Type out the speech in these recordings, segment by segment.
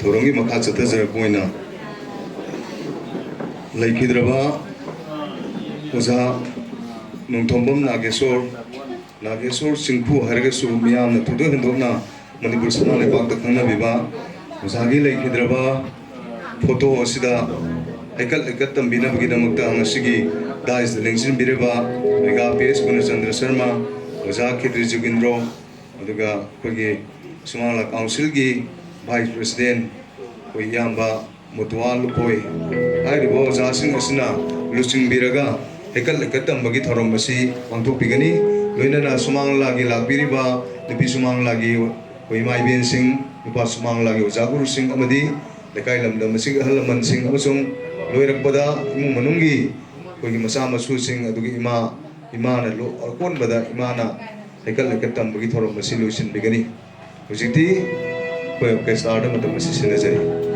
도롱이 막하 젖어져 보이나 레이키드라바 오자 농통범 나게솔 싱푸 하르게수 미암나 투도 흔도나 머니푸르 사나레 박다 강나비바 오자기 레이키드라바 포토 어시다 에깔 땀비나비기다먹다 angasi기 다이스 랭신 비레바 메가 PS 구나찬드라 Sharma 오자 키드리 조긴드로 어두가 거기 수마라 카운실기 Vice President Koi Yamba Mutwal Lukoi Hairibo Zasing Asina Lusing Biraga Hekal Lekatam Bagi Thorom Basi Wangtuk Pigani Loinana Sumang Lagi Lakbiriba Nipi Sumang Lagi Koi Mai Bien Sing Nupa Sumang Lagi Ujaguru Sing Amadi Lekai Lamdam Sing Halaman Sing Amasung Loirakpada Imu Manungi Koi Masa Masu Sing Adugi Imana Lo Alkon Bada Imana Hekal Lekatam Bagi Thorom Basi Lusin Bigani Ujikti कोई आपके start में तो मसीह से नजर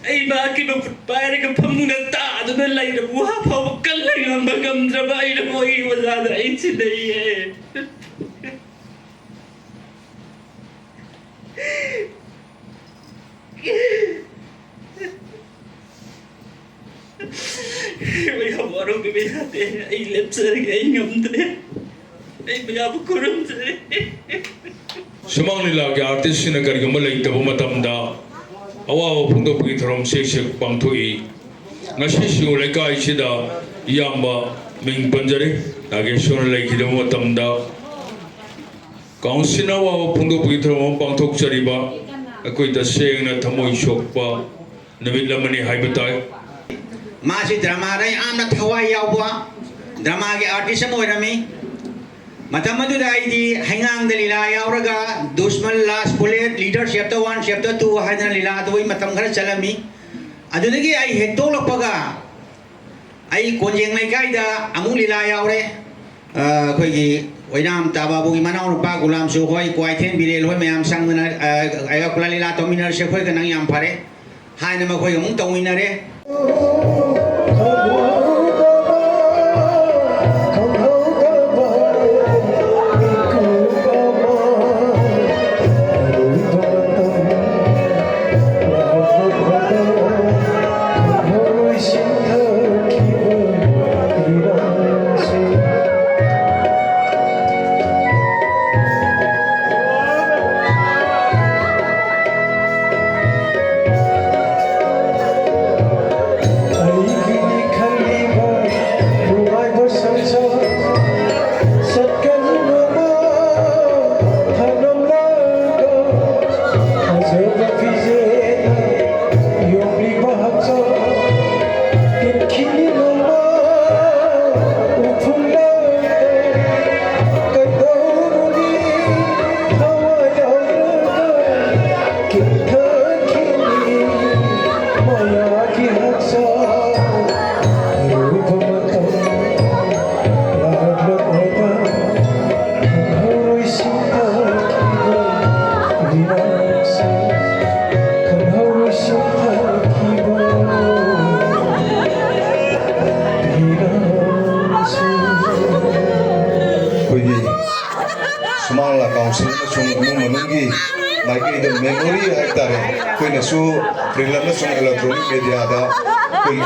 Ay bakit magpapayari ka pamungata doon na lang na buha pa wakal lang ang magamdraba ay na mo iwasada ay sinay May hawarong bibiyate ay lepsa ay ngamdre ay mayabok kurang sari Sumang nila kaya artist na garigamalay tabo matamda awawa pungdo pagitarom sesek pangtui nga sesek ulay ka isida iyamba ming banjari nagesyon lay kita mo matamda kaung sinawawa pungdo pagitarom pangtok sariba ako'y taseng na tamoy syok pa namit laman ni haibatay Masih drama ray anak Hawaii yawa drama ke artist mo rami mata madu dai di hangang dalila yauraga dusmal last bullet leader chapter 1 chapter 2 hadan lila doi matam khara chalami adu lagi ai hetto lokpaga ai konjeng nai kaida amu lila yaure khoi gi oinam tababu gi manau pa gulam su khoi kwai then birel hoi mayam sang na ai kula lila to minar se khoi kanang yam phare hai na ma khoi mung tong minare Sumala council na sung manunggi lagi the memory haitare koi na su freelance na sung electronic media da koi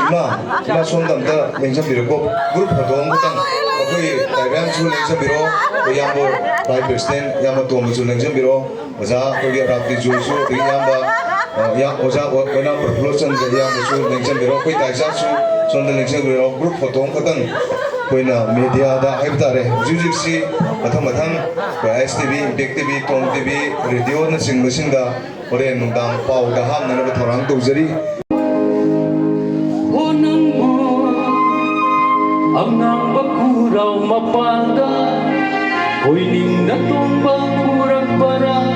na sondam da lengsa biroko group hodong tang koi diagram su lengsa biro koi yambo by president yambo tom su lengsa biro oza koi rapti ju su yamba ya oza ona proposal ga yambo su lengsa biro koi taisa su sondam lengsa biro group hodong tang koina media da haibtare jujiksi mathang STV Big TV Tom TV radio na singda ore nundang pau da ham na thorang tujari Unang mo ang nang bakuraw mapanda ko'y ning natumbang kurang para